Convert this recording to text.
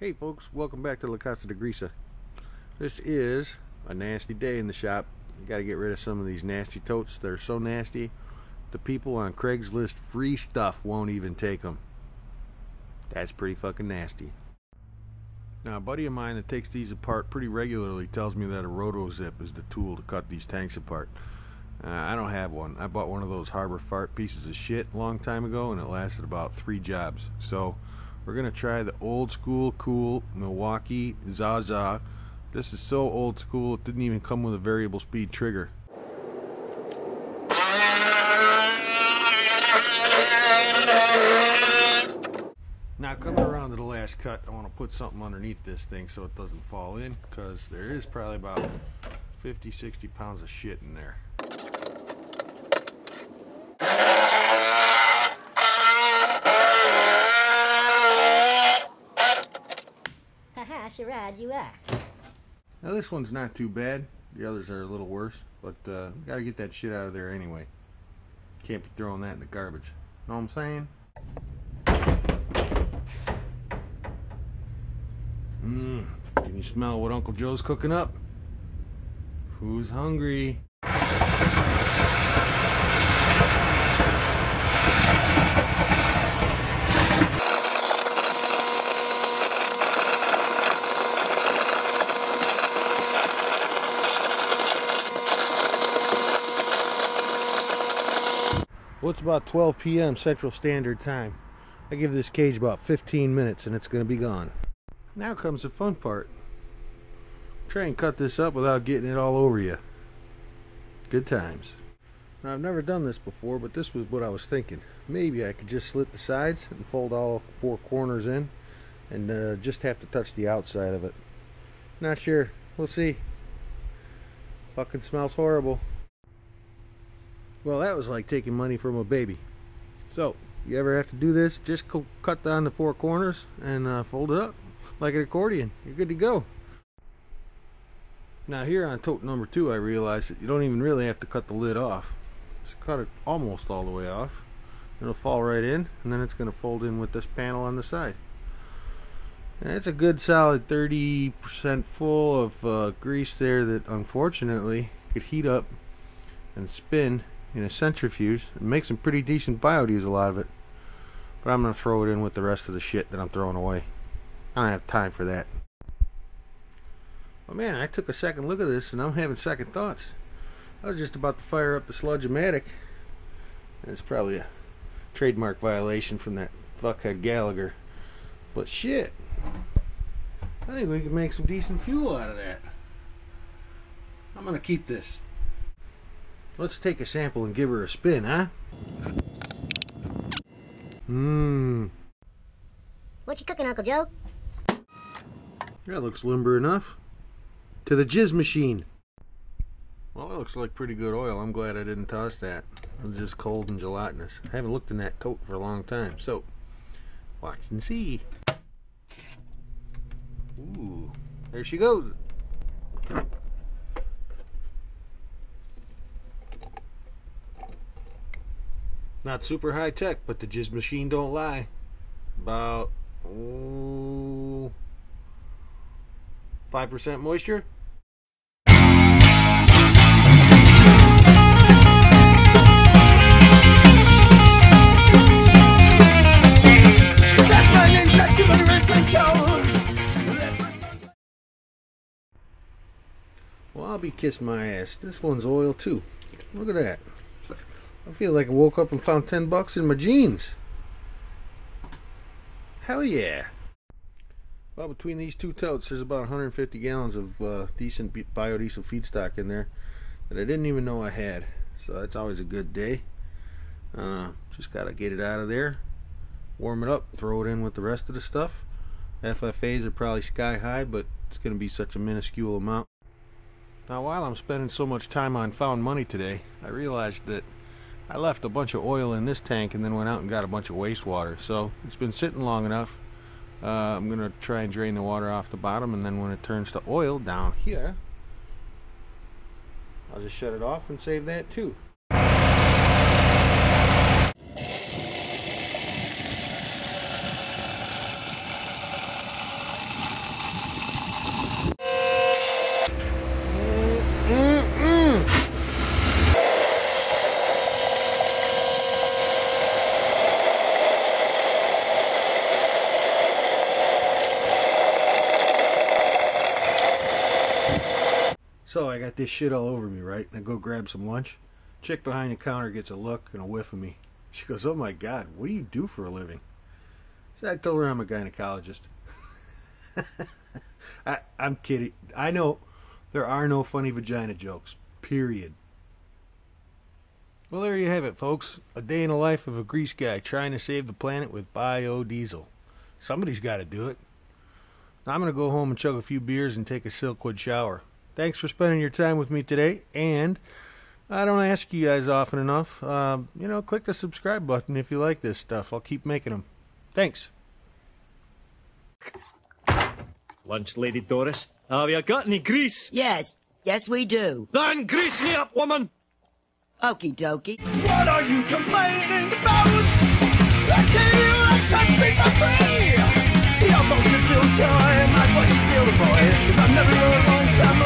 Hey folks, welcome back to La Casa de Grisa. This is a nasty day in the shop. You gotta get rid of some of these nasty totes. They're so nasty, the people on Craigslist free stuff won't even take them. That's pretty fucking nasty. Now a buddy of mine that takes these apart pretty regularly tells me that a roto zip is the tool to cut these tanks apart. I don't have one. I bought one of those Harbor Fart pieces of shit a long time ago and it lasted about 3 jobs. So we're gonna try the old school cool Milwaukee Zaza. This is so old school it didn't even come with a variable speed trigger. Now coming around to the last cut, I want to put something underneath this thing so it doesn't fall in, because there is probably about 50-60 pounds of shit in there. Haha, charade you are. Now this one's not too bad. The others are a little worse, but gotta get that shit out of there anyway. Can't be throwing that in the garbage. Know what I'm saying? Can you smell what Uncle Joe's cooking up? Who's hungry? Well, it's about 12 p.m. Central Standard Time. I give this cage about 15 minutes and it's going to be gone. Now comes the fun part. Try and cut this up without getting it all over you. Good times. Now I've never done this before, but this was what I was thinking. Maybe I could just slit the sides and fold all 4 corners in and just have to touch the outside of it. Not sure. We'll see. Fucking smells horrible. Well, that was like taking money from a baby. So, you ever have to do this, just cut down the 4 corners and fold it up like an accordion. You're good to go. Now here on tote number 2, I realized that you don't even really have to cut the lid off. Just cut it almost all the way off. It'll fall right in, and then it's going to fold in with this panel on the side. And it's a good solid 30% full of grease there that unfortunately could heat up and spin in a centrifuge and make some pretty decent biodiesel out of it. But I'm going to throw it in with the rest of the shit that I'm throwing away. I don't have time for that. But man, I took a second look at this and I'm having second thoughts. I was just about to fire up the Sludge-O-Matic. It's probably a trademark violation from that fuckhead Gallagher. But shit, I think we can make some decent fuel out of that. I'm going to keep this. Let's take a sample and give her a spin, huh? What you cooking, Uncle Joe? That looks limber enough. To the jizz machine. Well, that looks like pretty good oil. I'm glad I didn't toss that. It was just cold and gelatinous. I haven't looked in that tote for a long time, so watch and see. Ooh, there she goes. Not super high tech, but the jizz machine don't lie. About 5% moisture. That's my name tattooed on your inside cowl. Well, I'll be kissing my ass. This one's oil too. Look at that. I feel like I woke up and found $10 in my jeans. Hell yeah. Well, between these 2 totes, there's about 150 gallons of decent biodiesel feedstock in there that I didn't even know I had. So that's always a good day. Just gotta get it out of there, warm it up, throw it in with the rest of the stuff. FFAs are probably sky high, but it's gonna be such a minuscule amount. Now, while I'm spending so much time on found money today, I realized that I left a bunch of oil in this tank and then went out and got a bunch of wastewater. So it's been sitting long enough. I'm going to try and drain the water off the bottom, and then when it turns to oil down here, I'll just shut it off and save that too. So I got this shit all over me, right? I go grab some lunch. Chick behind the counter gets a look and a whiff of me. She goes, "Oh my God, what do you do for a living?" So I told her I'm a gynecologist. I'm kidding. I know there are no funny vagina jokes. Period. Well, there you have it, folks. A day in the life of a grease guy trying to save the planet with biodiesel. Somebody's got to do it. Now I'm going to go home and chug a few beers and take a Silkwood shower. Thanks for spending your time with me today. And I don't ask you guys often enough. Click the subscribe button if you like this stuff. I'll keep making them. Thanks. Lunch, Lady Doris. Have you got any grease? Yes, we do. Then grease me up, woman! Okie dokie. What are you complaining about? I tell you, I touch me for free. You're supposed to feel joy, my voice you feel the void. If I've never wrote once, I'm